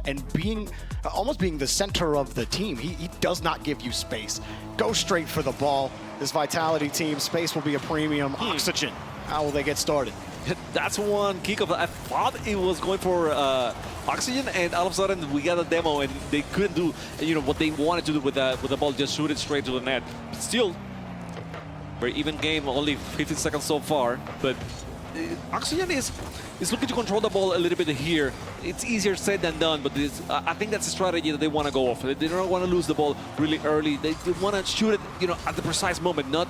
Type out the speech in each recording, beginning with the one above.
and almost being the center of the team. He does not give you space. Go straight for the ball. This Vitality team, space will be a premium. Oxygen, how will they get started? That's one kickoff. I thought it was going for Oxygen, and all of a sudden we got a demo, and they couldn't do what they wanted to do with the ball, just shoot it straight to the net. But still, very even game, only 15 seconds so far, but Oxygen is looking to control the ball a little bit here. It's easier said than done, but I think that's a strategy that they want to go off. They don't want to lose the ball really early. They want to shoot it, at the precise moment, not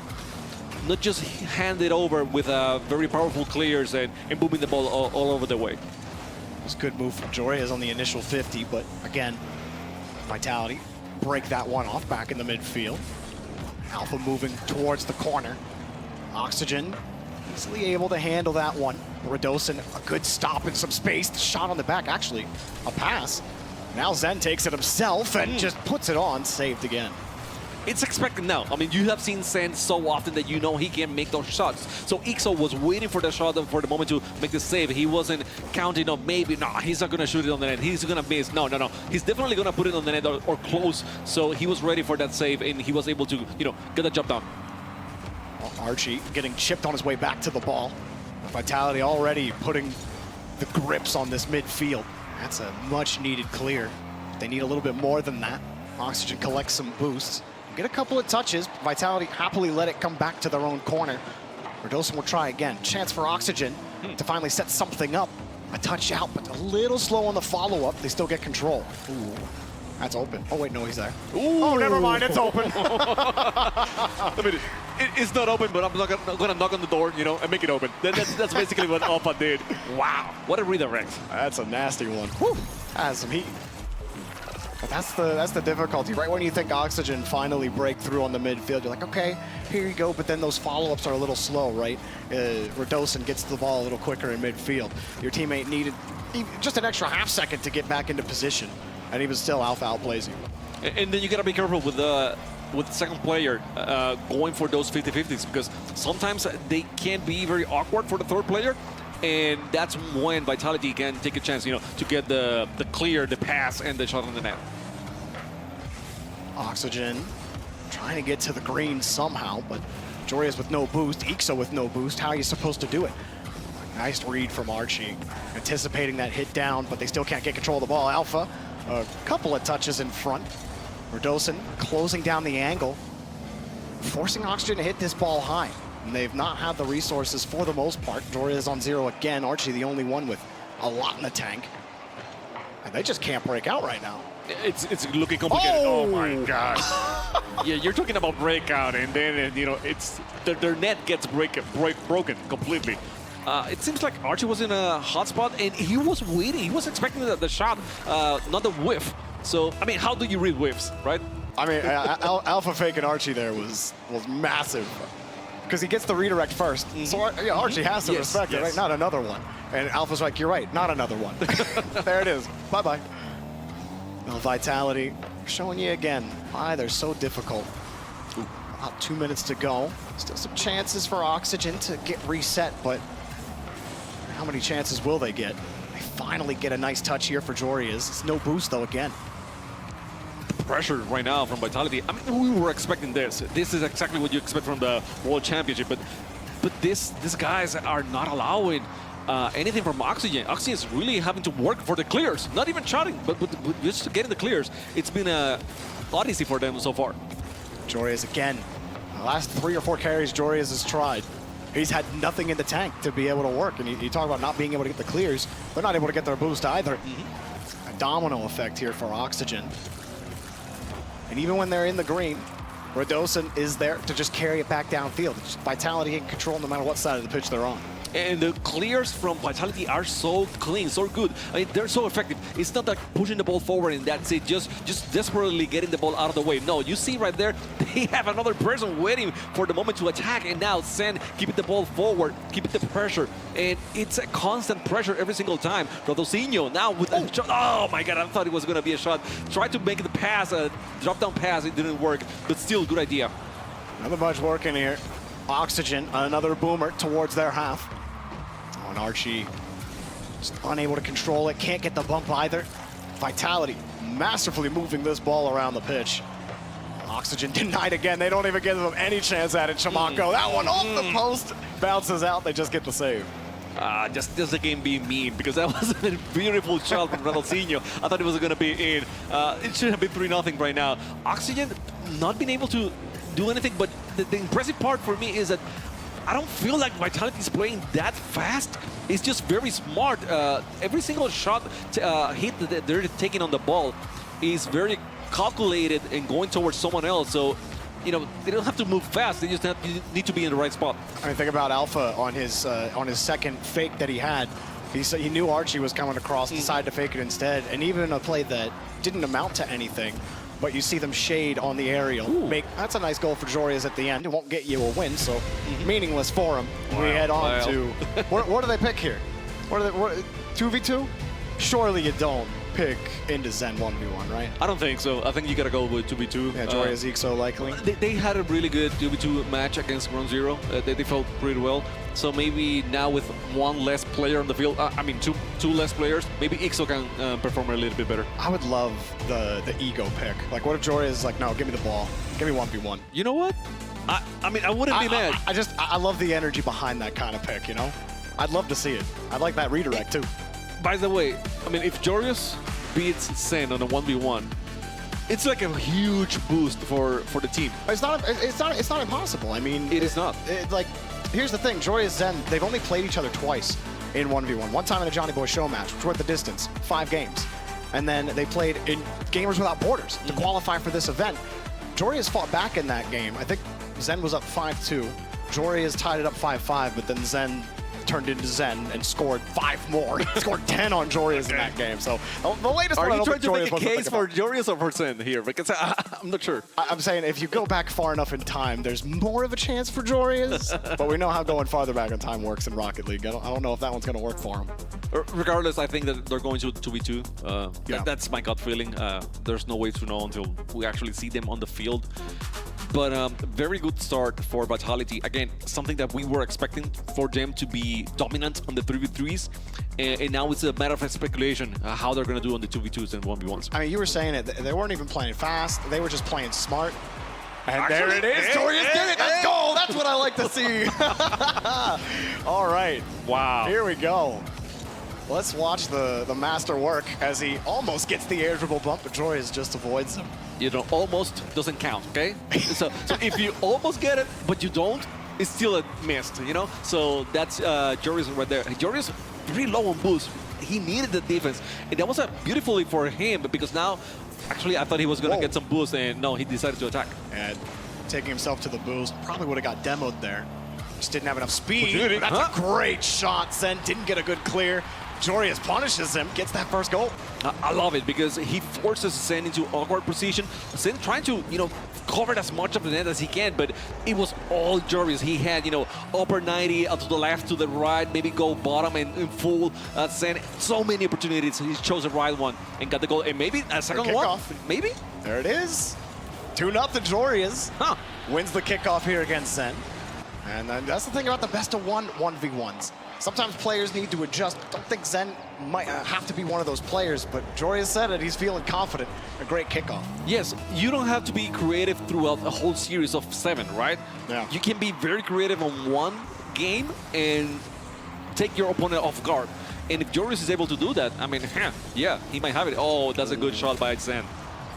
just hand it over with very powerful clears and booming the ball all over the way. It was a good move from Jorias on the initial 50, but again, Vitality break that one off back in the midfield. Alpha moving towards the corner. Oxygen easily able to handle that one. Radosin, a good stop in some space. The shot on the back, actually a pass. Now Zen takes it himself and just puts it on, saved again. It's expected now. I mean, you have seen Zen so often that he can make those shots. So Ixo was waiting for the shot for the moment to make the save. He wasn't counting on maybe, no, he's not going to shoot it on the net. He's going to miss. No. He's definitely going to put it on the net or close. So he was ready for that save, and he was able to, get the job done. Well, Archie getting chipped on his way back to the ball. Vitality already putting the grips on this midfield. That's a much-needed clear. They need a little bit more than that. Oxygen collects some boosts. Get a couple of touches. Vitality happily let it come back to their own corner. Radosin will try again. Chance for Oxygen to finally set something up. A touch out, but a little slow on the follow-up. They still get control. Ooh, that's open. Oh, wait, no, he's there. Ooh. Oh, never mind, it's open. I mean, it's not open, but I'm not gonna knock on the door, and make it open. That's basically what Alpha did. Wow, what a redirect. That's a nasty one. Whew, has some heat. But that's the difficulty. Right when you think Oxygen finally break through on the midfield, you're like, okay, here you go. But then those follow-ups are a little slow, right? Radosin gets the ball a little quicker in midfield. Your teammate needed just an extra half second to get back into position, and he was still Alpha outplays you. And then you gotta be careful with the second player going for those 50-50s, because sometimes they can be very awkward for the third player. And that's when Vitality can take a chance, to get the clear, the pass, and the shot on the net. Oxygen trying to get to the green somehow, but Jorias with no boost, Ixo with no boost. How are you supposed to do it? Nice read from Archie, anticipating that hit down, but they still can't get control of the ball. Alpha, a couple of touches in front. Radosin closing down the angle, forcing Oxygen to hit this ball high. And they've not had the resources for the most part. Jorias on 0 again. Archie the only one with a lot in the tank. And they just can't break out right now. It's looking complicated. Oh, my God. Yeah, you're talking about breakout, and then, it's their net gets broken completely. It seems like Archie was in a hot spot, and he was waiting. He was expecting the shot, not the whiff. So, I mean, how do you read whiffs, right? I mean, Alpha faking Archie there was massive. Because he gets the redirect first. So Archie has to respect it, right? Not another one. And Alpha's like, you're right, not another one. There it is. Bye-bye. Well, Vitality showing you again why they're so difficult. About 2 minutes to go. Still some chances for Oxygen to get reset, but how many chances will they get? They finally get a nice touch here for Jorias. It's no boost, though, again. Pressure right now from Vitality. I mean, we were expecting this. This is exactly what you expect from the World Championship, but these guys are not allowing anything from Oxygen. Oxygen is really having to work for the clears, not even shooting, but just getting the clears. It's been a odyssey for them so far. Jorias again. The last 3 or 4 carries Jorias has tried. He's had nothing in the tank to be able to work, and you talk about not being able to get the clears. They're not able to get their boost either. A domino effect here for Oxygen. And even when they're in the green, Radosin is there to just carry it back downfield. It's Vitality in control no matter what side of the pitch they're on. And the clears from Vitality are so clean, so good. I mean, they're so effective. It's not like pushing the ball forward and that's it, just desperately getting the ball out of the way. No, you see right there, they have another person waiting for the moment to attack, and now Sen keeping the ball forward, keeping the pressure. And it's a constant pressure every single time. Radosinho now with a shot. Oh my God, I thought it was going to be a shot. Tried to make the pass, a drop-down pass, it didn't work, but still good idea. Another bunch working here. Oxygen, another boomer towards their half. Oh, and Archie just unable to control it, can't get the bump either. Vitality masterfully moving this ball around the pitch. Oxygen denied again. They don't even give them any chance at it. Chamako, that one off the post, bounces out. They just get the save. Just the game being mean, because that was a beautiful shot from Ronaldinho. I thought it was going to be in. It should have been 3-0 right now. Oxygen not being able to do anything, but the impressive part for me is that I don't feel like Vitality is playing that fast. It's just very smart. Every single shot hit that they're taking on the ball is very calculated and going towards someone else. So, you know, they don't have to move fast. They just need to be in the right spot. I mean, think about Alpha on his second fake that he had. He knew Archie was coming across, decided to fake it instead, and even a play that didn't amount to anything. But you see them shade on the aerial. That's a nice goal for Jorias at the end. It won't get you a win, so meaningless for him. Wow. We head on to what do they pick here? What 2v2? Surely you don't pick into Zen 1v1, right? I don't think so. I think you gotta go with 2v2. Yeah, Jorias Exo likely. They had a really good 2v2 match against Ground Zero. They felt pretty well. So maybe now with one less player on the field, I mean two less players, maybe Exo can perform a little bit better. I would love the ego pick. Like, what if Jorias is like, no, give me the ball, give me 1v1. You know what? I mean, I wouldn't be mad. I love the energy behind that kind of pick. You know, I'd love to see it. I'd like that redirect too. By the way, I mean, if Jorias beats Sen on a 1v1, it's like a huge boost for the team. It's not impossible. I mean, it is not. Like, here's the thing: Jorias Zen, they've only played each other twice in 1v1. One time in a Johnny Boy Show match, which were at the distance, 5 games, and then they played in Gamers Without Borders to qualify for this event. Jorias fought back in that game. I think Zen was up 5-2. Jorias tied it up 5-5, but then Zen turned into Zen and scored 5 more. He scored 10 on Jorias in that game. So the latest one. Are you trying to make a case for Jorias or for Zen here? Because I'm not sure. I'm saying if you go back far enough in time, there's more of a chance for Jorias. But we know how going farther back in time works in Rocket League. I don't know if that one's going to work for him. Regardless, I think that they're going to 2v2. That's my gut feeling. There's no way to know until we actually see them on the field. But very good start for Vitality. Again, something that we were expecting for them to be dominant on the 3v3s. And now it's a matter of speculation how they're going to do on the 2v2s and 1v1s. I mean, you were saying it. They weren't even playing fast. They were just playing smart. And there it is. Jorias did it. Let's go. That's what I like to see. All right. Wow. Here we go. Let's watch the master work as he almost gets the air dribble bump, but Jorias just avoids him. You know, almost doesn't count, okay? so if you almost get it, but you don't, it's still a missed, you know? So that's Jorias right there. Jorias pretty low on boost. He needed the defense. And that was beautifully for him, because now, actually, I thought he was going to get some boost, and no, he decided to attack. And taking himself to the boost, probably would have got demoed there. Just didn't have enough speed. That's a great shot. Zen didn't get a good clear. Jorias punishes him, gets that first goal. I love it because he forces Zen into awkward position. Zen trying to, you know, cover as much of the net as he can, but it was all Jorias. He had, you know, upper 90 to the left, to the right, maybe go bottom and full. Zen, so many opportunities. He chose the right one and got the goal. And maybe a second one, maybe? There it is. 2-0 Jorias. Wins the kickoff here against Zen. And that's the thing about the best of 1v1s. Sometimes players need to adjust. Don't think Zen might have to be one of those players, but Jorias said it. He's feeling confident. A great kickoff. Yes, you don't have to be creative throughout a whole series of 7, right? Yeah. You can be very creative on one game and take your opponent off guard. And if Jorias is able to do that, I mean, yeah, he might have it. Oh, that's a good shot by Zen.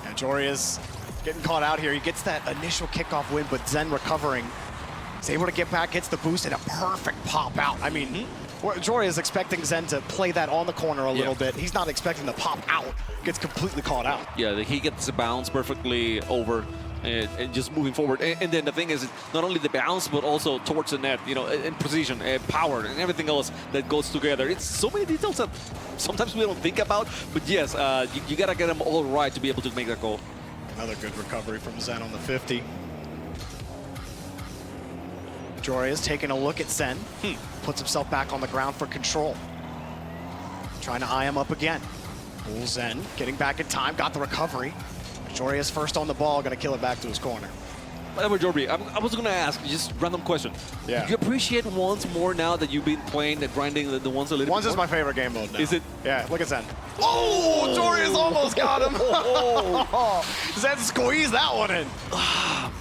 And Jorias getting caught out here. He gets that initial kickoff win, but Zen recovering. He's able to get back, gets the boost, and a perfect pop out. I mean, Jorias is expecting Zen to play that on the corner a little bit. He's not expecting the pop out. Gets completely caught out. Yeah, he gets the bounce perfectly over and just moving forward. And then the thing is, not only the bounce, but also towards the net, you know, and precision, and power, and everything else that goes together. It's so many details that sometimes we don't think about. But yes, you got to get them all right to be able to make that goal. Another good recovery from Zen on the 50. Jorias taking a look at Zen, puts himself back on the ground for control. Trying to eye him up again. Ooh, Zen getting back in time, got the recovery. Jorias first on the ball, gonna kill it back to his corner. By the way, Jorby, I was going to ask just random question. Yeah. Do you appreciate ones more now that you've been playing the grinding the ones a little Ones bit is more? my favorite game mode now. Is it? Yeah, look at Zen. Oh, Joreuz almost got him. Zen squeezed that one in.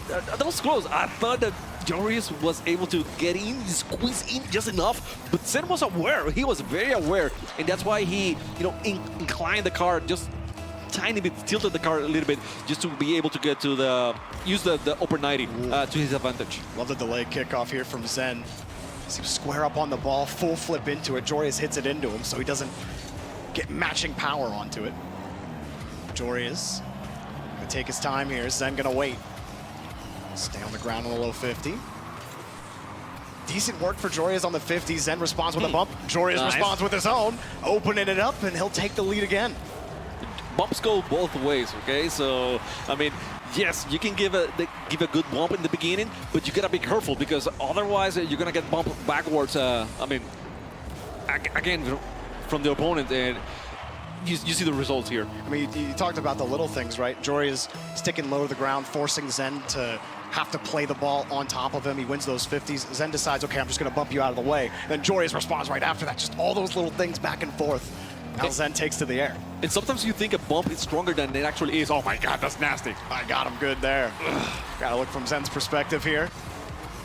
That was close. I thought that Joreuz was able to get in, squeeze in just enough, but Zen was aware. He was very aware, and that's why he, inclined the car just tiny bit, tilted the car a little bit, just to be able to get to use the upper 90 to his advantage. Love the delayed kickoff here from Zen. Seems square up on the ball, full flip into it. Joreuz hits it into him, so he doesn't get matching power onto it. Joreuz gonna take his time here. Zen gonna wait. Stay on the ground on the low 50. Decent work for Joreuz on the 50. Zen responds with a bump. Joreuz responds with his own, opening it up, and he'll take the lead again. Bumps go both ways, okay? So, I mean, yes, you can give a good bump in the beginning, but you gotta be careful because otherwise you're gonna get bumped backwards. Again, from the opponent, and you see the results here. I mean, you talked about the little things, right? Joreuz sticking low to the ground, forcing Zen to have to play the ball on top of him. He wins those 50s. Zen decides, okay, I'm just gonna bump you out of the way. Then Joreuz responds right after that. Just all those little things back and forth. Now Zen takes to the air. And sometimes you think a bump is stronger than it actually is. Oh my God, that's nasty. I got him good there. Gotta look from Zen's perspective here.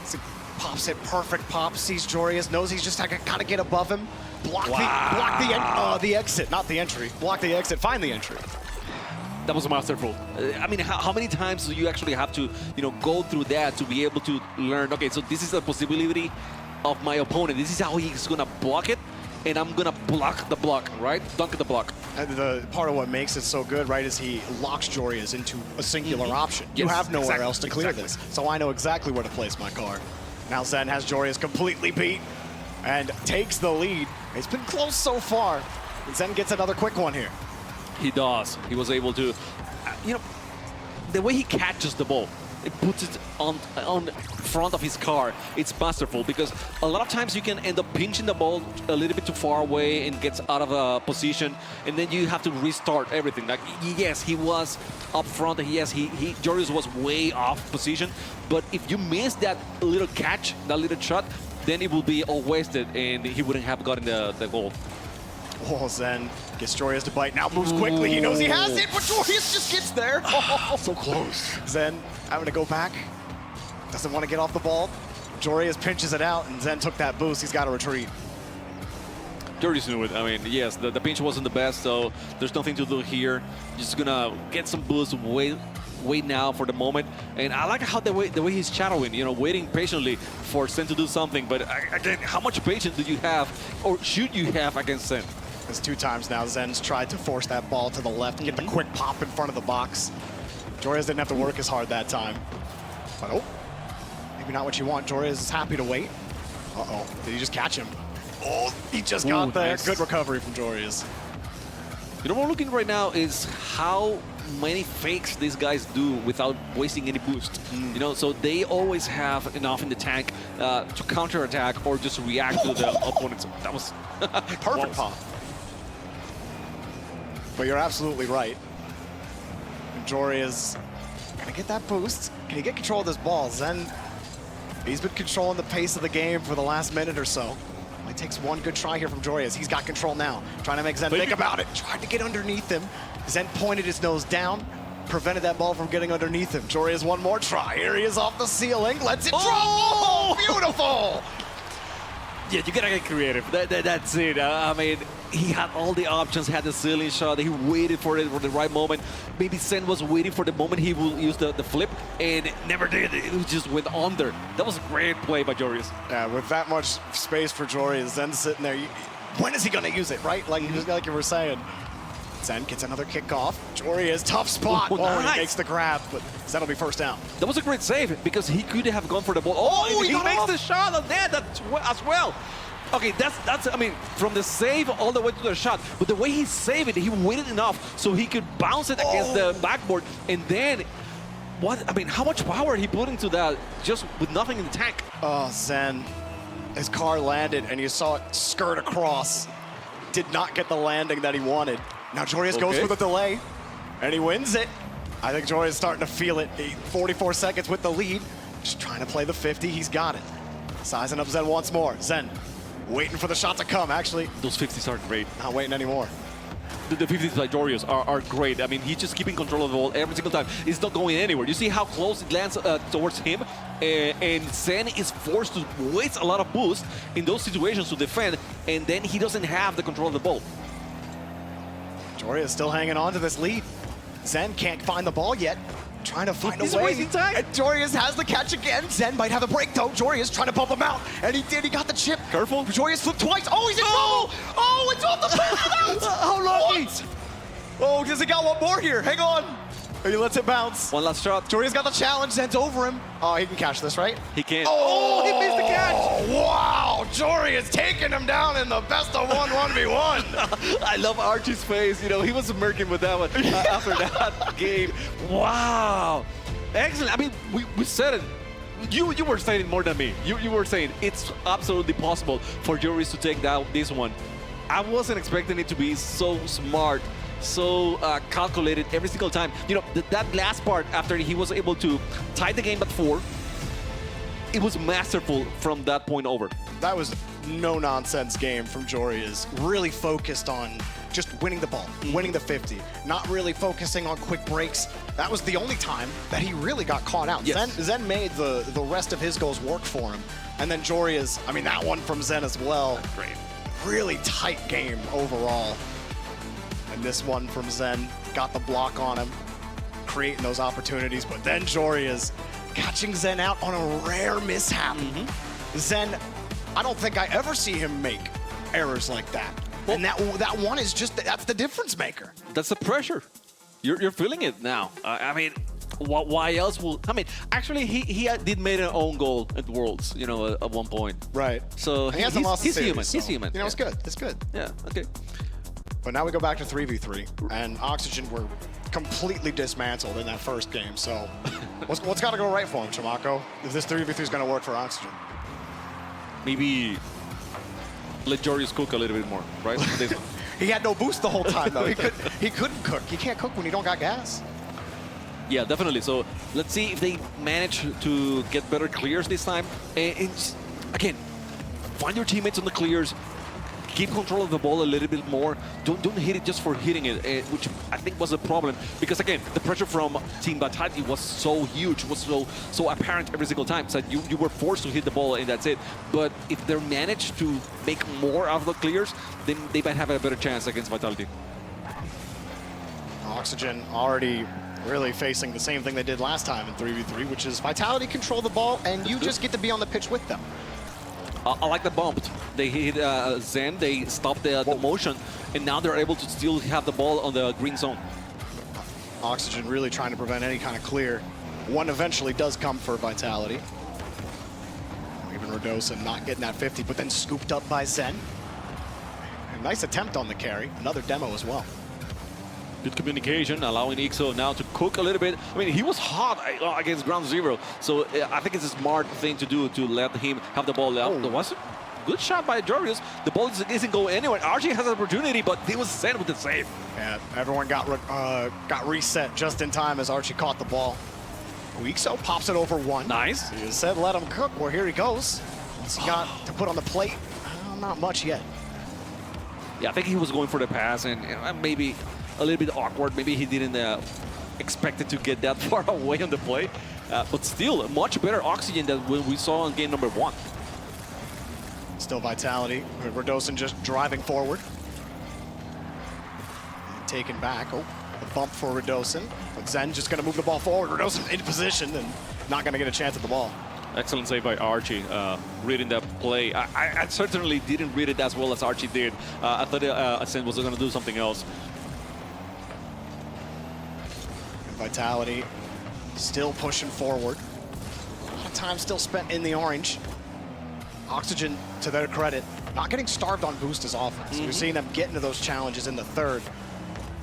So pops it, perfect pop, sees Joreuz, knows he's just gotta get above him. Block the exit, not the entry. Block the exit, find the entry. That was masterful. I mean, how many times do you actually have to, go through that to be able to learn, okay, so this is the possibility of my opponent. This is how he's gonna block it, and I'm gonna block the block, right? Dunk the block. And the part of what makes it so good, right, is he locks Joreuz into a singular option. Yes, you have nowhere else to clear exactly. this, so I know exactly where to place my car. Now Zen has Joreuz completely beat and takes the lead. It's been close so far. Zen gets another quick one here. He does. He was able to, the way he catches the ball, it puts it on front of his car. It's masterful because a lot of times you can end up pinching the ball a little bit too far away and gets out of a position, and then you have to restart everything. Like, yes, he was up front. Yes, Joreuz was way off position, but if you miss that little catch, that little shot, then it will be all wasted, and he wouldn't have gotten the goal. Oh, Zen gets Joreuz to bite. Now moves quickly. He knows he has it, but Joreuz just gets there. So close. Zen having to go back. Doesn't want to get off the ball. Joreuz pinches it out, and Zen took that boost. He's got to retreat. Joreuz knew it. I mean, yes, the pinch wasn't the best, so there's nothing to do here. Just gonna get some boost, wait now for the moment. And I like how the way he's shadowing, waiting patiently for Zen to do something. But again, how much patience do you have, or should you have against Zen? It's 2 times now. Zen's tried to force that ball to the left, get the quick pop in front of the box. Joreuz didn't have to work as hard that time. But oh, maybe not what you want. Joreuz is happy to wait. Uh-oh, did he just catch him? Oh, he just got there. Nice. Good recovery from Joreuz. What we're looking right now is how many fakes these guys do without wasting any boost. So they always have enough in the tank to counter-attack or just react to the opponents. That was Perfect pop. But you're absolutely right. And Joreuz gonna get that boost. Can he get control of this ball? Zen, he's been controlling the pace of the game for the last minute or so. Only takes one good try here from Joreuz. He's got control now. Trying to make Zen think about it. Tried to get underneath him. Zen pointed his nose down, prevented that ball from getting underneath him. Joreuz one more try. Here he is off the ceiling. Lets it drop. Oh, beautiful! Yeah, you gotta get creative. That's it. I mean, he had all the options, had the ceiling shot. He waited for it for the right moment. Maybe Zen was waiting for the moment he will use the flip, and never did. It just went under. That was a great play by Joreuz. Yeah, with that much space for Joreuz, Zen's sitting there. When is he gonna use it, right? Like you were saying. Zen gets another kickoff. Joreuz, tough spot. Nice. He makes the grab, but Zen will be first down. That was a great save because he could have gone for the ball. Oh, he makes the shot on that as well. Okay, that's I mean, from the save all the way to the shot, but the way he saved it, he waited enough so he could bounce it against the backboard, and then how much power he put into that just with nothing in the tank. Oh, Zen, his car landed, and you saw it skirt across. Did not get the landing that he wanted. Now Joreuz goes for the delay, and he wins it. I think Jory is starting to feel it. 44 seconds with the lead. Just trying to play the 50. He's got it. Sizing up Zen once more. Zen waiting for the shot to come, actually. Those 50s are great. Not waiting anymore. The 50s by Dorius are great. I mean, he's just keeping control of the ball every single time. It's not going anywhere. You see how close it lands towards him? And Zen is forced to waste a lot of boost in those situations to defend, and then he doesn't have the control of the ball. Jory is still hanging on to this lead. Zen can't find the ball yet. Trying to find a way. He's wasting time. And Jorius has the catch again. Zen might have a break though. Jorius trying to bump him out. And he did. He got the chip. Careful. Jorius flipped twice. Oh, he's in trouble. Oh, it's off the bounce. How lucky. What? Oh, does he got one more here? Hang on. He lets it bounce. One last shot. Jorius got the challenge. Zen's over him. Oh, he can catch this, right? He can. Oh, he missed the catch. Wow. Jorius taking him down in the best of 1v1. I love Archie's face. You know, he was smirking with that one after that game. Wow. Excellent. I mean, we said it. You were saying it more than me. You were saying it's absolutely possible for Joris to take down this one. I wasn't expecting it to be so smart, so calculated every single time. You know, that last part after he was able to tie the game at 4, it was masterful from that point over. That was no-nonsense game from Jorius. Really focused on just winning the ball, winning the 50, not really focusing on quick breaks. That was the only time that he really got caught out. Yes. Zen made the rest of his goals work for him. And then Jorius, I mean, that one from Zen as well. Great. Really tight game overall. And this one from Zen got the block on him, creating those opportunities. But then Jorius catching Zen out on a rare mishap. Zen, I don't think I ever see him make errors like that. Well, and that one is just, that's the difference maker. That's the pressure. You're feeling it now. I mean, why else will... I mean, actually, he did make an own goal at Worlds, you know, at one point. Right. So he's human. He's human. You know, it's good. It's good. Yeah, okay. But now we go back to 3v3, and Oxygen were completely dismantled in that first game. So what's got to go right for him, Chimako, if this 3v3 is going to work for Oxygen? Maybe let Jorius cook a little bit more, right? He had no boost the whole time, though. He couldn't cook. You can't cook when you don't got gas. Yeah, definitely. So let's see if they manage to get better clears this time. And again, find your teammates on the clears. Keep control of the ball a little bit more. Don't hit it just for hitting it, which I think was a problem. Because again, the pressure from Team Vitality was so huge, was so apparent every single time. So you were forced to hit the ball and that's it. But if they manage to make more out of the clears, then they might have a better chance against Vitality. Oxygen already really facing the same thing they did last time in 3v3, which is Vitality control the ball and you just get to be on the pitch with them. I like the bump. They hit Zen, they stopped the motion, and now they're able to still have the ball on the green zone. Oxygen really trying to prevent any kind of clear. One eventually does come for Vitality. Even Radosa not getting that 50, but then scooped up by Zen. A nice attempt on the carry. Another demo as well. Good communication, allowing Ixo now to cook a little bit. I mean, he was hot against Ground Zero, so I think it's a smart thing to do to let him have the ball out. There was a good shot by Jorius. The ball isn't going anywhere. Archie has an opportunity, but he was sent with the save. Yeah, everyone got reset just in time as Archie caught the ball. Ixo pops it over one. Nice. He said let him cook. Well, here he goes. What's he got to put on the plate? Not much yet. Yeah, I think he was going for the pass and maybe a little bit awkward. Maybe he didn't expect it to get that far away on the play. But still, a much better Oxygen than when we saw in game number 1. Still Vitality. Radosin just driving forward. And taken back. Oh, a bump for Radosin. But Zen just going to move the ball forward. Radosin in position and not going to get a chance at the ball. Excellent save by Archie, reading that play. I certainly didn't read it as well as Archie did. I thought Zen was going to do something else. Vitality still pushing forward. A lot of time still spent in the orange. Oxygen, to their credit, not getting starved on boost as often. So you're seeing them get into those challenges in the third.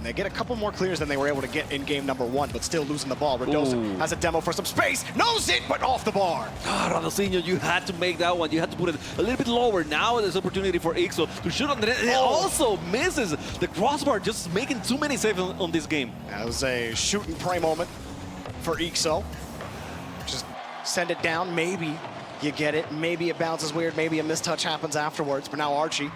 And they get a couple more clears than they were able to get in game number 1, but still losing the ball. Redosa has a demo for some space, knows it, but off the bar. God, Ronaldinho, you had to make that one. You had to put it a little bit lower. Now there's opportunity for Ixo to shoot on the net. And it also misses the crossbar, just making too many saves on this game. That was a shoot and pray moment for Ixo. Just send it down, maybe you get it, maybe it bounces weird, maybe a mistouch happens afterwards, but now Archie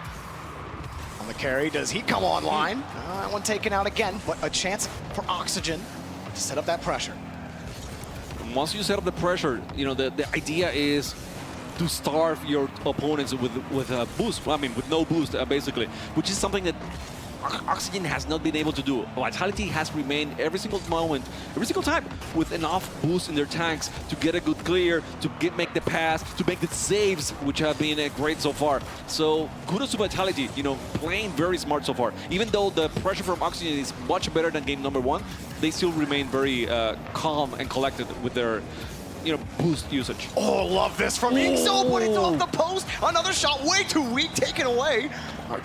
on the carry. Does he come online? That one taken out again, but a chance for Oxygen to set up that pressure. Once you set up the pressure, you know, the idea is to starve your opponents with a boost. I mean, with no boost, basically, which is something that Oxygen has not been able to do. Vitality has remained every single moment, every single time, with enough boost in their tanks to get a good clear, to make the pass, to make the saves, which have been great so far. So kudos to Vitality, you know, playing very smart so far. Even though the pressure from Oxygen is much better than game number 1, they still remain very calm and collected with their, you know, boost usage. Oh, love this from Ixo, but it's off the post. Another shot way too weak, taken away.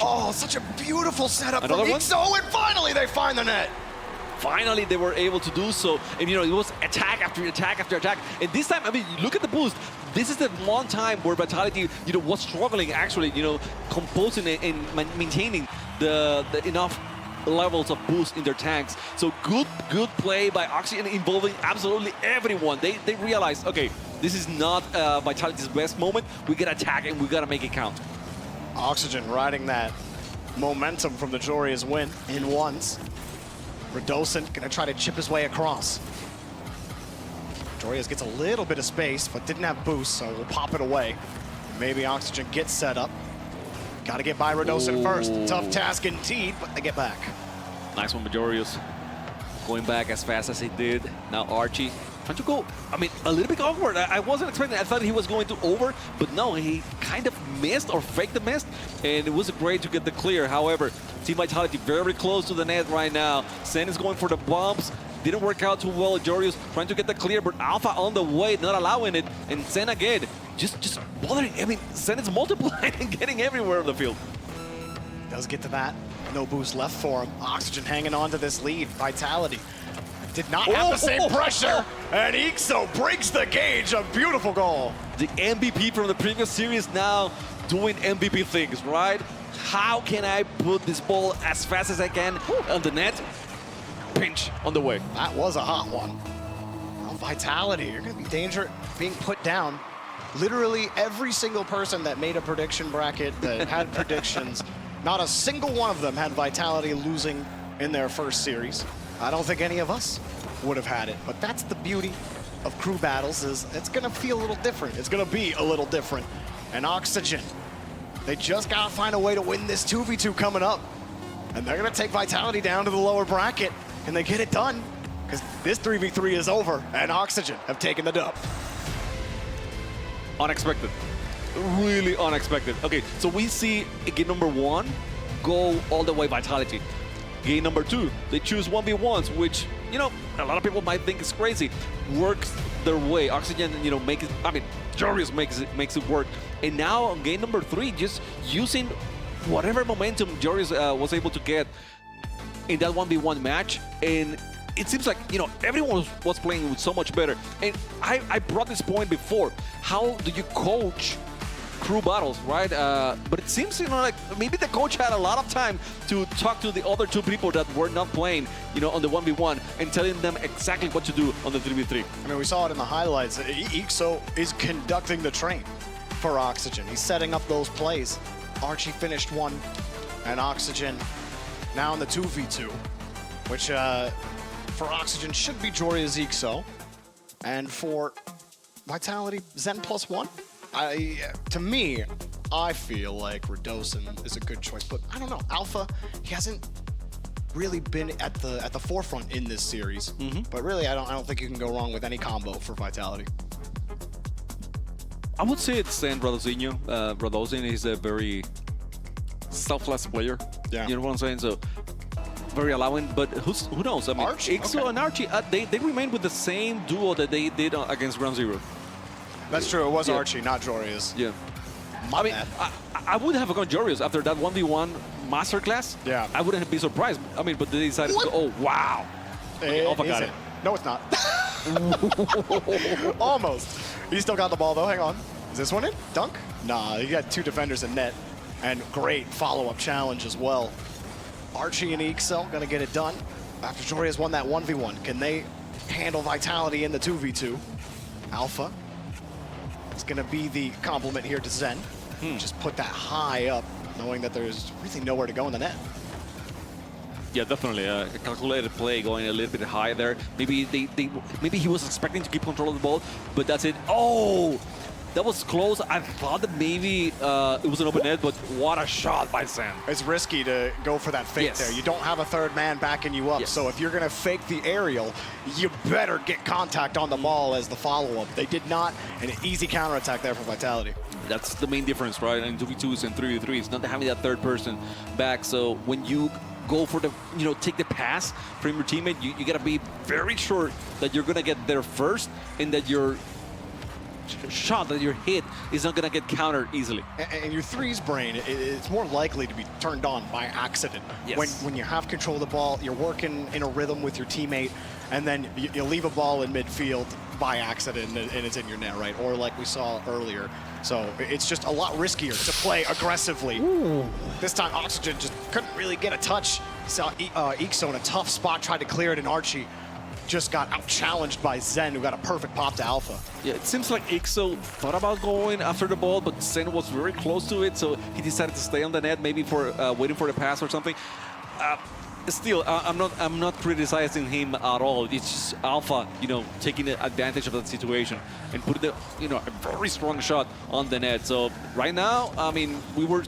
Oh, such a beautiful setup from Ixo, and finally they find the net. Finally, they were able to do so. And, you know, it was attack after attack after attack. And this time, I mean, look at the boost. This is the one time where Vitality, you know, was struggling actually, you know, composing and maintaining the enough levels of boost in their tanks. So good play by Oxygen involving absolutely everyone. They realized, okay, this is not Vitality's best moment. We gotta attack and we gotta make it count. Oxygen riding that momentum from the Joria's win in once. Redosa gonna try to chip his way across. Joria's gets a little bit of space, but didn't have boost, so we'll pop it away. Maybe Oxygen gets set up. Got to get by Redosa first. Tough task indeed, but they get back. Nice one, Majorius. Going back as fast as he did. Now Archie trying to go, I mean, a little bit awkward. I wasn't expecting, I thought he was going to over, but no, he kind of missed or faked the miss, and it was great to get the clear. However, Team Vitality very close to the net right now. Sen is going for the bumps. Didn't work out too well. Jorius trying to get the clear, but Alpha on the way, not allowing it. And Sen again, just bothering. I mean, Sen is multiplying and getting everywhere on the field. Does get to that. No boost left for him. Oxygen hanging on to this lead. Vitality did not have the same pressure. And Ixo breaks the gauge. A beautiful goal. The MVP from the previous series now doing MVP things, right? How can I put this ball as fast as I can on the net? Pinch on the way. That was a hot one. Well, Vitality, you're going to be dangerous being put down. Literally every single person that made a prediction bracket that had predictions, not a single one of them had Vitality losing in their first series. I don't think any of us would have had it, but that's the beauty of crew battles, is it's going to feel a little different. It's going to be a little different. And Oxygen, they just got to find a way to win this 2v2 coming up. And they're going to take Vitality down to the lower bracket. And they get it done, because this 3v3 is over, and Oxygen have taken the dub. Unexpected. Really unexpected. Okay, so we see game number 1 go all the way Vitality. Game number 2, they choose 1v1s, which, you know, a lot of people might think is crazy. Works their way. Oxygen, you know, make it, I mean, Jorius makes it work. And now on game number 3, just using whatever momentum Jorius was able to get in that 1v1 match, and it seems like, you know, everyone was playing with so much better. And I brought this point before. How do you coach crew battles, right? But it seems, you know, like maybe the coach had a lot of time to talk to the other 2 people that were not playing, you know, on the 1v1 and telling them exactly what to do on the 3v3. I mean, we saw it in the highlights. Ixo is conducting the train for Oxygen. He's setting up those plays. Archie finished 1, and Oxygen now in the 2v2, which for Oxygen should be Joria's Ixo. And for Vitality, Zen +1. To me, I feel like Redosa is a good choice, but I don't know. Alpha, he hasn't really been at the forefront in this series. But really, I don't think you can go wrong with any combo for Vitality. I would say it's San Radosinho. Radosin is a very selfless player. Yeah. You know what I'm saying? So very allowing, but who knows? I mean, Archie? Ixo and Archie, they remain with the same duo that they did against Ground Zero. That's true. It was Archie, not Joria's. Yeah. My I mean, bad. I would have gone Jorius after that 1v1 masterclass. Yeah. I wouldn't be surprised. I mean, but they decided to go, oh, wow. Okay, Alpha got it. No, it's not. Almost. He still got the ball, though. Hang on. Is this one in? Dunk? Nah, he got 2 defenders in net. And great follow-up challenge as well. Archie and Ixo gonna get it done. After Jory has won that 1v1, can they handle Vitality in the 2v2? Alpha is gonna be the compliment here to Zen. Just put that high up, knowing that there's really nowhere to go in the net. Yeah, definitely. A calculated play going a little bit high there. Maybe maybe he was expecting to keep control of the ball, but that's it. Oh, that was close. I thought that maybe it was an open net, but what a shot by Sam. It's risky to go for that fake there. You don't have a third man backing you up, so if you're gonna fake the aerial, you better get contact on the ball as the follow-up. They did not, and an easy counterattack there for Vitality. That's the main difference, right? In 2v2s and 3v3s, not having that third person back. So when you go for the, take the pass from your teammate, you gotta be very sure that you're gonna get there first and that your shot, that your hit is not gonna get countered easily. And your threes brain, it's more likely to be turned on by accident. When you have control of the ball, you're working in a rhythm with your teammate, and then you leave a ball in midfield by accident and it's in your net, right? Or like we saw earlier. So it's just a lot riskier to play aggressively. Ooh. This time Oxygen just couldn't really get a touch. Saw Ixo in a tough spot, tried to clear it, and Archie just got out-challenged by Zen, who got a perfect pop to Alpha. Yeah, it seems like Ixo thought about going after the ball, but Zen was very close to it, so he decided to stay on the net, maybe for waiting for the pass or something. Still, I'm not criticizing him at all. It's just Alpha, taking advantage of that situation and putting a very strong shot on the net. So right now, I mean, we're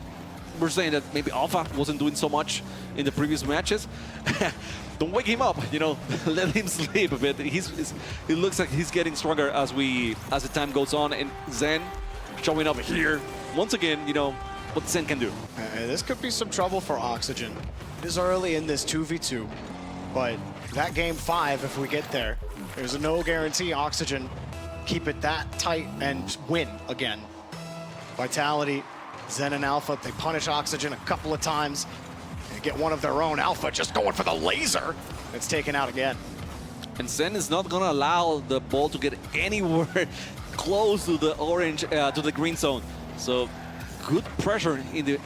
saying that maybe Alpha wasn't doing so much in the previous matches. Don't wake him up, let him sleep a bit. It looks like he's getting stronger as the time goes on, and Zen showing up here once again, what Zen can do. This could be some trouble for Oxygen. It is early in this 2v2, but that game 5, if we get there, there's no guarantee Oxygen keep it that tight and win again. Vitality, Zen and Alpha, they punish Oxygen a couple of times and get one of their own. Alpha just going for the laser. It's taken out again. And Zen is not gonna allow the ball to get anywhere close to the orange, to the green zone. So good pressure in the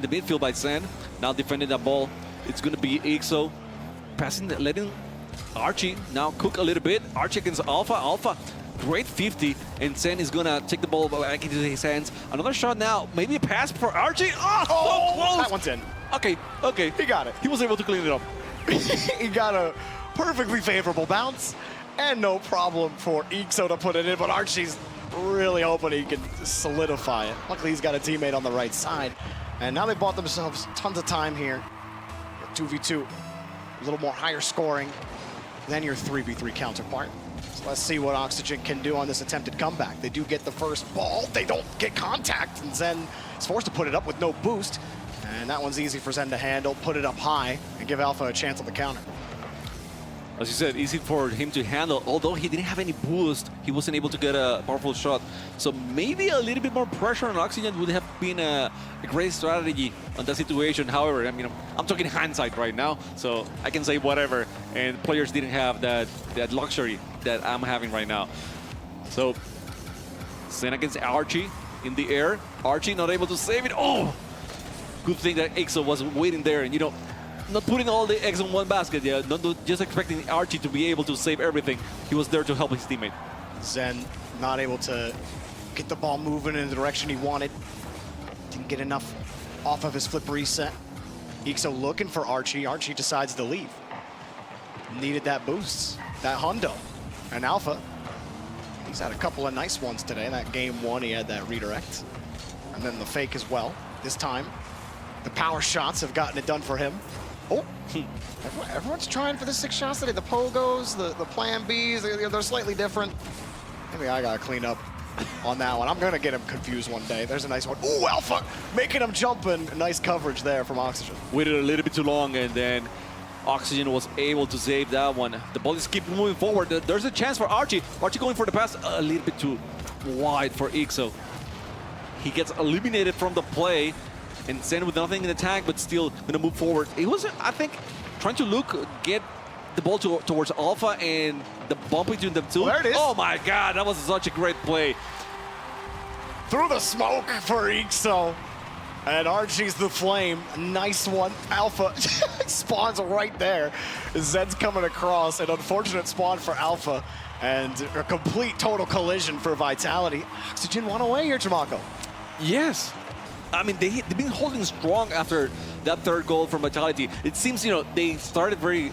midfield by Zen. Now defending that ball, it's gonna be Ixo passing, letting Archie now cook a little bit. Archie against Alpha. Alpha, great 50, and Zen is gonna take the ball back into his hands. Another shot now, maybe a pass for Archie. Oh, so close! That one's in. Okay. He got it. He was able to clean it up. He got a perfectly favorable bounce, and no problem for Ixo to put it in, but Archie's really hoping he can solidify it. Luckily, he's got a teammate on the right side. And now they bought themselves tons of time here. 2v2, a little more higher scoring than your 3v3 counterpart. So let's see what Oxygen can do on this attempted comeback. They do get the first ball. They don't get contact, and Zen is forced to put it up with no boost. And that one's easy for Zen to handle, put it up high, and give Alpha a chance on the counter. As you said, easy for him to handle. Although he didn't have any boost, he wasn't able to get a powerful shot. So maybe a little bit more pressure on Oxygen would have been a great strategy on that situation. However, I mean, I'm talking hindsight right now, so I can say whatever. And players didn't have that luxury that I'm having right now. So Zen against Archie in the air. Archie not able to save it. Oh! Good thing that Ixo was waiting there and, not putting all the eggs in one basket, not just expecting Archie to be able to save everything. He was there to help his teammate. Zen not able to get the ball moving in the direction he wanted. Didn't get enough off of his flip reset. Ixo looking for Archie. Archie decides to leave. Needed that boost, that hundo. And Alpha, he's had a couple of nice ones today. That game 1, he had that redirect. And then the fake as well. This time, the power shots have gotten it done for him. Oh, everyone's trying for the 6 shots today. The pogos, the plan Bs, they're slightly different. Maybe I gotta clean up on that one. I'm gonna get him confused one day. There's a nice one. Ooh, Alpha making him jump, and nice coverage there from Oxygen. Waited a little bit too long, and then Oxygen was able to save that one. The ball is keep moving forward. There's a chance for Archie. Archie going for the pass a little bit too wide for Ixo. He gets eliminated from the play, and Zen with nothing in the tank, but still gonna move forward. He was, I think, trying to get the ball towards Alpha, and the bump between them two. There it is. Oh my God, that was such a great play. Through the smoke for Ixo. And Archie's the flame. Nice one. Alpha spawns right there. Zen's coming across. An unfortunate spawn for Alpha. And a complete total collision for Vitality. Oxygen won away here, Chamaco. Yes. I mean, they've been holding strong after that third goal from Vitality. It seems, they started very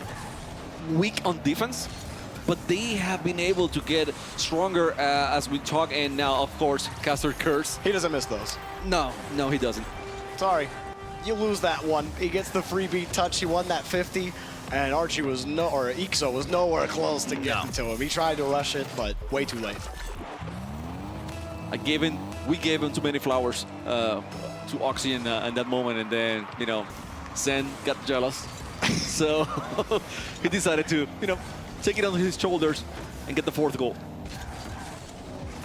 weak on defense, but they have been able to get stronger as we talk. And now, of course, Caster Curse. He doesn't miss those. No, he doesn't. Sorry. You lose that one. He gets the free beat touch. He won that 50. And Archie was Ixo was nowhere close to getting to him. He tried to rush it, but way too late. We gave him too many flowers to Oxygen in that moment, and then, Zen got jealous. So he decided to, take it on his shoulders and get the fourth goal.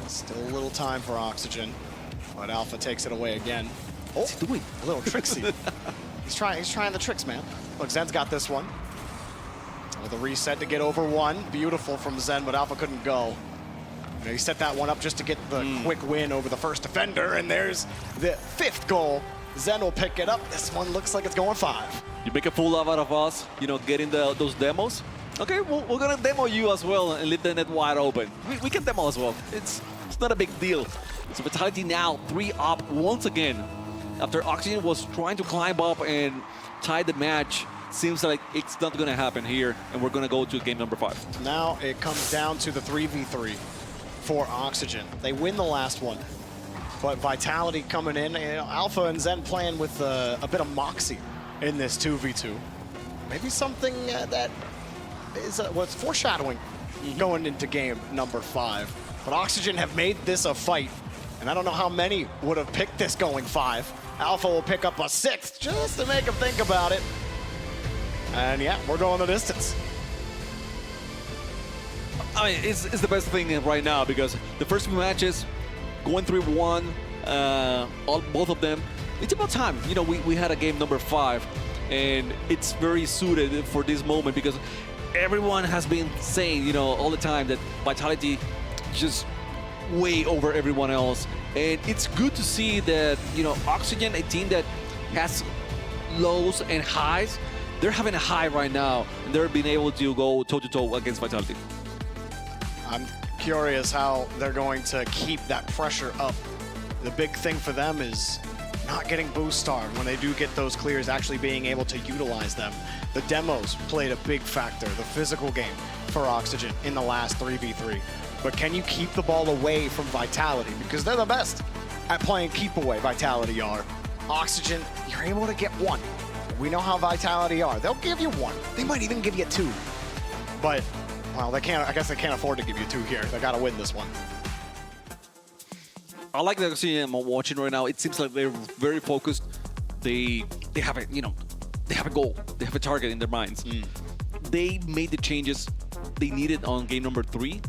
Still a little time for Oxygen, but Alpha takes it away again. What's he doing? A little tricksy. He's trying the tricks, man. Look, Zen's got this one. With a reset to get over one. Beautiful from Zen, but Alpha couldn't go. He set that one up just to get the quick win over the first defender, and there's the fifth goal. Zen will pick it up. This one looks like it's going 5. You make a fool out of us, getting those demos. Okay, we're gonna demo you as well and leave the net wide open. We can demo as well. It's not a big deal. So Vitality now 3 up once again. After Oxygen was trying to climb up and tie the match, seems like it's not gonna happen here, and we're gonna go to game number 5. Now it comes down to the 3v3 for Oxygen. They win the last one, but Vitality coming in, Alpha and Zen playing with a bit of moxie in this 2v2. Maybe something that is what's foreshadowing going into game number 5. But Oxygen have made this a fight, and I don't know how many would have picked this going 5. Alpha will pick up a 6th just to make him think about it. And yeah, we're going the distance. I mean, it's the best thing right now because the first few matches, going 3-1, both of them, it's about time. We had a game number 5, and it's very suited for this moment because everyone has been saying, all the time that Vitality just way over everyone else. And it's good to see that, Oxygen, a team that has lows and highs, they're having a high right now, and they're being able to go toe-to-toe against Vitality. I'm curious how they're going to keep that pressure up. The big thing for them is not getting boost starred when they do get those clears, actually being able to utilize them. The demos played a big factor, the physical game for Oxygen in the last 3v3. But can you keep the ball away from Vitality? Because they're the best at playing keep away, Vitality are. Oxygen, you're able to get 1. We know how Vitality are. They'll give you 1. They might even give you 2. But, well, I guess they can't afford to give you 2 here. They gotta win this one. I like the Oxygen I'm watching right now. It seems like they're very focused. They have a, they have a goal. They have a target in their minds. They made the changes they needed on game number 3.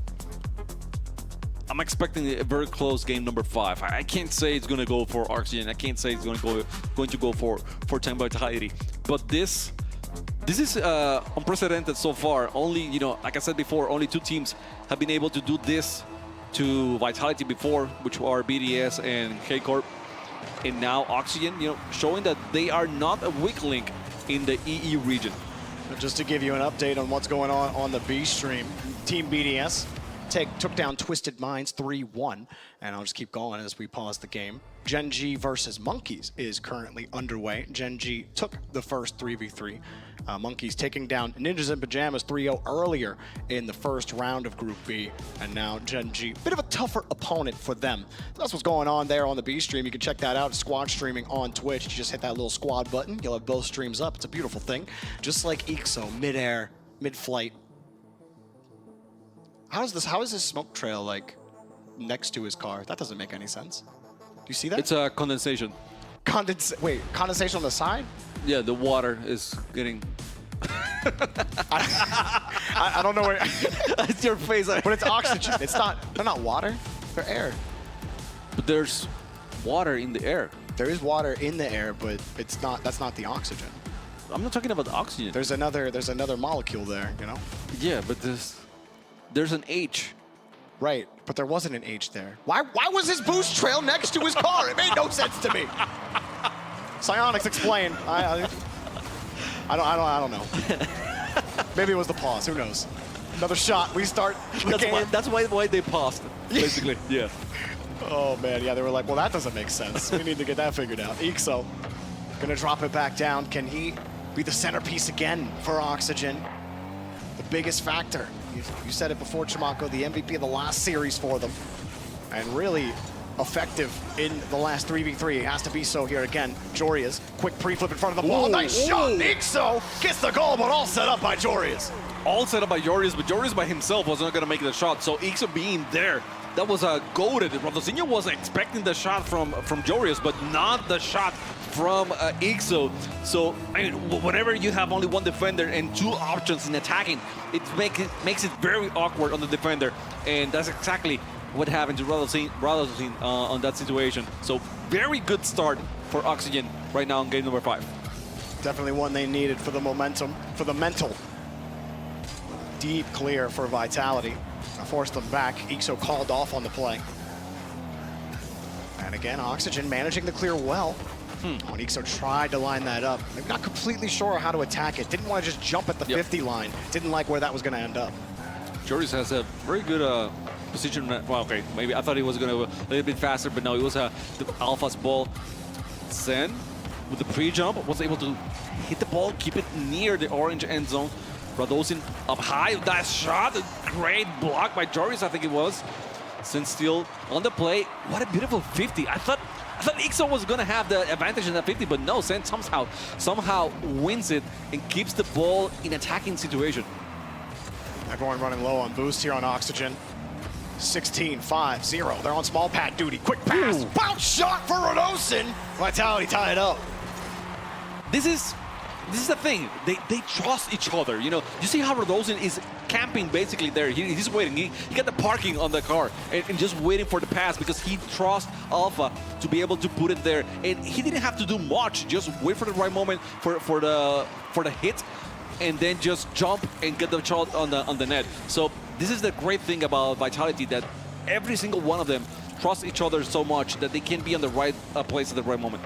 I'm expecting a very close game number 5. I can't say it's going to go for Oxygen. I can't say it's going to go for Team Vitality. But this is unprecedented so far. Only, like I said before, only 2 teams have been able to do this to Vitality before, which are BDS and K-Corp. And now Oxygen, showing that they are not a weak link in the EE region. Just to give you an update on what's going on the B stream, Team BDS took down Twisted Minds 3-1, and I'll just keep going as we pause the game. Gen G versus Monkeys is currently underway. Gen G took the first 3v3. Monkeys taking down Ninjas in Pajamas 3-0 earlier in the first round of Group B, and now Gen G, bit of a tougher opponent for them. That's what's going on there on the B stream. You can check that out, squad streaming on Twitch. You just hit that little squad button, you'll have both streams up. It's a beautiful thing. Just like Ixo, mid-air, mid-flight. How is this smoke trail like next to his car? That doesn't make any sense. Do you see that? It's a condensation. Wait, condensation on the side? Yeah, the water is getting... I don't know where... It's your face. But it's oxygen. It's not... They're not water. They're air. But there's water in the air. There is water in the air, but it's not. That's not the oxygen. I'm not talking about the oxygen. There's another molecule there, you know. Yeah, but there's an H. Right, but there wasn't an H there. Why was his boost trail next to his car? It made no sense to me. Psionics, explain. I don't know. Maybe it was the pause. Who knows? Another shot. We start the game. That's why they paused, basically. Yeah. Oh man, yeah. They were like, well, that doesn't make sense. We need to get that figured out. Ixo gonna drop it back down. Can he be the centerpiece again for Oxygen? The biggest factor. You said it before, Chimako, the MVP of the last series for them. And really effective in the last 3v3. It has to be so here again. Joria's quick pre-flip in front of the ball. Nice shot. Ixo gets the goal, but all set up by Joria's. All set up by Joria's, but Joria's by himself was not going to make the shot. So Ixo being there, that was a goated. Radosinho was expecting the shot from Joria's, but not the shot from Ixo. So I mean, whenever you have only one defender and two options in attacking, it makes it very awkward on the defender, and that's exactly what happened to Radosin on that situation. So very good start for Oxygen right now in game number 5. Definitely one they needed for the momentum, for the mental. Deep clear for Vitality. Forced them back. Ixo called off on the play. And again, Oxygen managing the clear well. Ixo tried to line that up. I'm not completely sure how to attack it. Didn't want to just jump at the 50 line. Didn't like where that was going to end up. Joris has a very good position. Well, okay, maybe I thought he was going to go a little bit faster, but no, it was the Alpha's ball. Zen, with the pre-jump, was able to hit the ball, keep it near the orange end zone. Radosin up high, that shot, a great block by Joris, I think it was. Zen still on the play. What a beautiful 50. I thought Ixo was going to have the advantage in that 50, but no, Zen somehow wins it and keeps the ball in attacking situation. Everyone running low on boost here on Oxygen. 16-5-0. They're on small pad duty. Quick pass. Bounce shot for Radosin. Vitality tie it up. This is the thing. They trust each other. You know, you see how Radosin is camping basically there. He's waiting. He got the parking on the car and just waiting for the pass because he trusts Alpha to be able to put it there. And he didn't have to do much. Just wait for the right moment for the hit, and then just jump and get the shot on the net. So this is the great thing about Vitality, that every single one of them trusts each other so much that they can be on the right place at the right moment.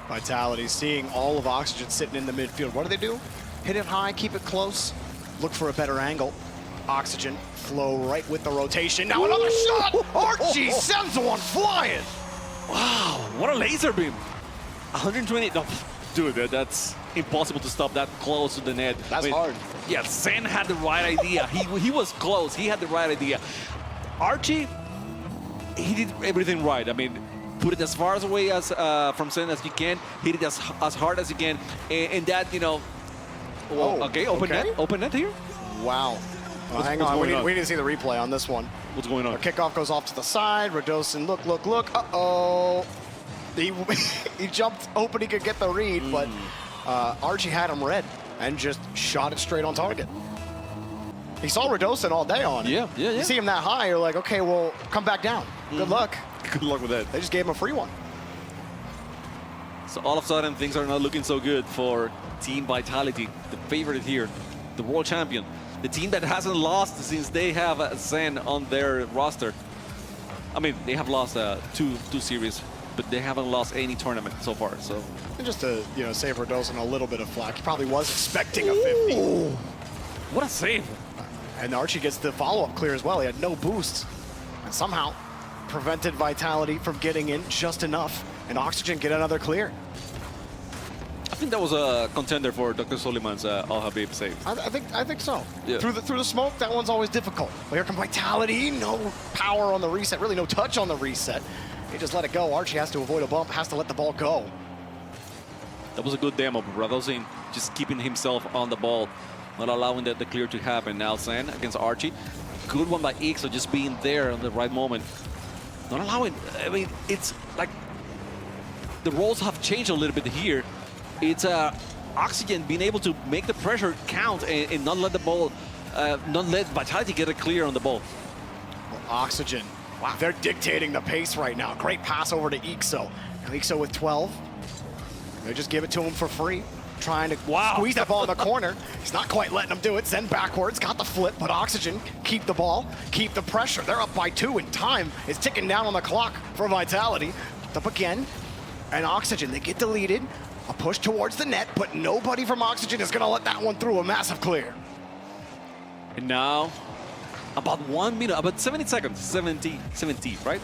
Vitality seeing all of Oxygen sitting in the midfield. What do? Hit it high, keep it close, look for a better angle. Oxygen flow right with the rotation. Now another shot! Archie sends one flying! Wow, what a laser beam! 120, no, dude, that's impossible to stop that close to the net. That's hard. Yeah, Zen had the right idea. He was close, he had the right idea. Archie, he did everything right. I mean, put it as far away as from Zen as you can, hit it as hard as you can, and that, you know, well, okay, open net here. Wow. Hang on, we need to see the replay on this one. What's going on? Our kickoff goes off to the side. Radosin, look. Uh-oh. He jumped hoping he could get the read, but Archie had him read and just shot it straight on target. He saw Radosin all day on it. Yeah. You see him that high, you're like, okay, well, come back down. Good luck. Good luck with that. They just gave him a free one. So all of a sudden, things are not looking so good for Team Vitality, the favorite here, the world champion, the team that hasn't lost since they have Zen on their roster. I mean, they have lost two series, but they haven't lost any tournament so far. So, and just to save Radosin a little bit of flack, he probably was expecting a 50. Ooh. What a save! And Archie gets the follow-up clear as well. He had no boosts, and somehow prevented Vitality from getting in just enough, and Oxygen get another clear. I think that was a contender for Dr. Soliman's Al Habib save. I think so. Yeah. Through the smoke, that one's always difficult. But here comes Vitality, no power on the reset, really no touch on the reset. He just let it go. Archie has to avoid a bump, has to let the ball go. That was a good demo. Radosin just keeping himself on the ball, not allowing the clear to happen. Now Zen against Archie. Good one by Ixo, just being there on the right moment. Not allowing, I mean, it's like the roles have changed a little bit here. It's Oxygen being able to make the pressure count and not let the ball, not let Vitality get a clear on the ball. Well, Oxygen Wow. They're dictating the pace right now. Great pass over to Ixo. Now Ixo with 12. They just give it to him for free. Trying to squeeze that ball in the corner. He's not quite letting them do it. Zen backwards, got the flip, but Oxygen keep the ball, keep the pressure. They're up by 2 and time is ticking down on the clock for Vitality. Up again, and Oxygen, they get deleted. A push towards the net, but nobody from Oxygen is gonna let that one through. A massive clear. And now, about 1 minute, about 70 seconds, 70, right?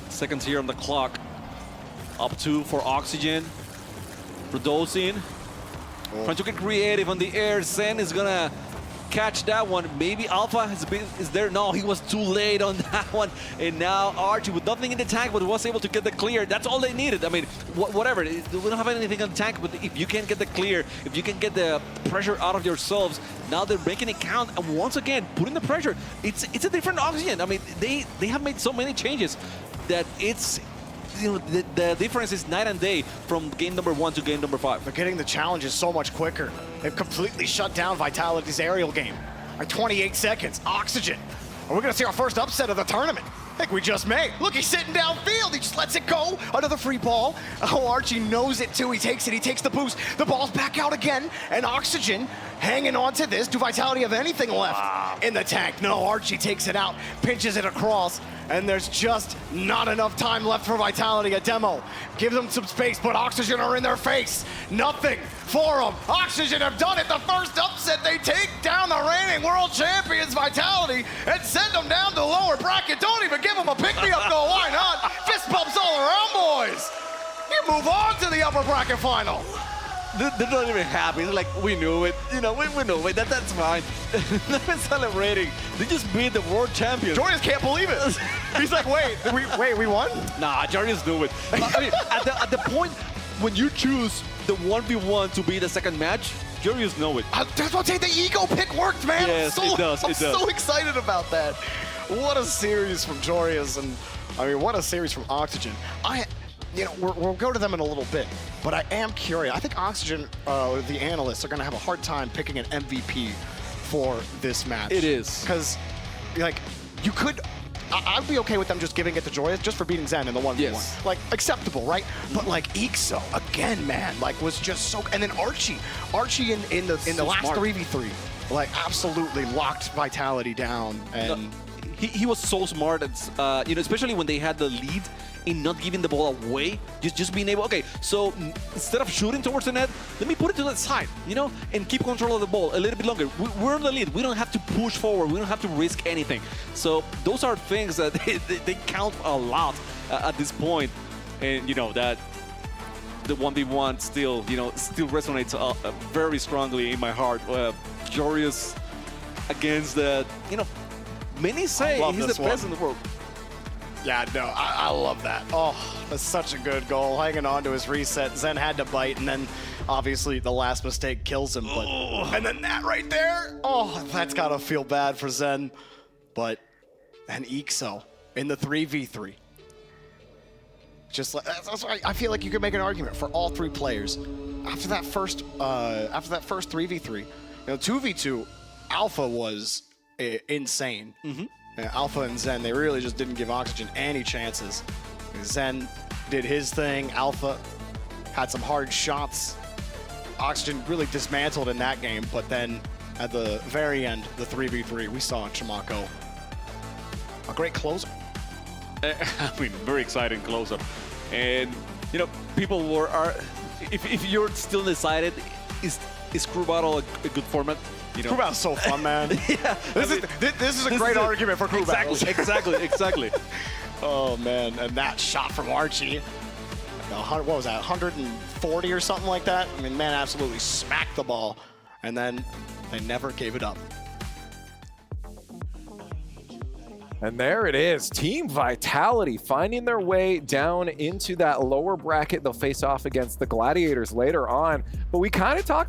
Seconds here on the clock. Up 2 for Oxygen. Rodolzin. Trying to get creative on the air. Zen is gonna catch that one. Maybe Alpha is there. No, he was too late on that one. And now Archie with nothing in the tank, but was able to get the clear. That's all they needed. I mean, whatever. We don't have anything in the tank, but if you can get the clear, if you can get the pressure out of yourselves, now they're making it count. And once again, putting the pressure. It's a different Oxygen. I mean, they have made so many changes that it's. You know, the difference is night and day from game number 1 to game number 5. They're getting the challenges so much quicker. They've completely shut down Vitality's aerial game. 28 seconds, Oxygen. Are we gonna see our first upset of the tournament? I think we just may. Look, he's sitting downfield. He just lets it go. Another free ball. Oh, Archie knows it too. He takes it. He takes the boost. The ball's back out again. And Oxygen hanging on to this. Do Vitality have anything left in the tank? No, Archie takes it out, pinches it across. And there's just not enough time left for Vitality. A demo. Give them some space, but Oxygen are in their face. Nothing for them. Oxygen have done it. The first upset. They take down the reigning world champions, Vitality, and send them down to the lower bracket. Don't even give them a pick-me-up, no, why not? Fist bumps all around, boys. You move on to the upper bracket final. They're not even happy. They're like, we knew it. You know, we knew it. That's fine. They've been celebrating. They just beat the world champions. Jorius can't believe it. He's like, wait, we won? Nah, Jorius knew it. I mean, at the point when you choose the 1v1 to be the second match, Jorius know it. That's what I'm saying. The ego pick worked, man. Yes, it does. I'm so excited about that. What a series from Jorius, and I mean, what a series from Oxygen. You know, we'll go to them in a little bit, but I am curious. I think Oxygen, the analysts, are going to have a hard time picking an MVP for this match. It is. Because, like, you could... I'd be okay with them just giving it to Jorius just for beating Zen in the 1v1. Yes. Like, acceptable, right? But, like, Ixo, again, man, like, was just so... And then Archie in the last smart. 3v3, like, absolutely locked Vitality down. And he was so smart, you know, especially when they had the lead in not giving the ball away, just being able, okay, so instead of shooting towards the net, let me put it to the side, you know, and keep control of the ball a little bit longer. We're in the lead. We don't have to push forward. We don't have to risk anything. So those are things that they count a lot at this point. And, you know, that the 1v1 still, you know, still resonates very strongly in my heart. Jorius against the, you know, many say he's the best in the world. Yeah, no, I love that. Oh, that's such a good goal. Hanging on to his reset. Zen had to bite, and then obviously the last mistake kills him. But and then that right there, oh, that's gotta feel bad for Zen. But and Ixo in the 3v3. Just like that's why I feel like you could make an argument for all 3 players. After that first 3v3, you know, 2v2, Alpha was insane. Alpha and Zen, they really just didn't give Oxygen any chances. Zen did his thing. Alpha had some hard shots. Oxygen really dismantled in that game, but then at the very end, the 3v3, we saw in Chimako a great closer. I mean, very exciting closer. And, you know, people were, if you're still undecided, is Crew Battle a good format? You know? Crew Battle's so fun, man. Yeah, this is a great argument for Crew Battles. Exactly. Oh, man. And that shot from Archie, what was that, 140 or something like that? I mean, man absolutely smacked the ball. And then they never gave it up. And there it is, Team Vitality finding their way down into that lower bracket. They'll face off against the Gladiators later on. But we kind of talked about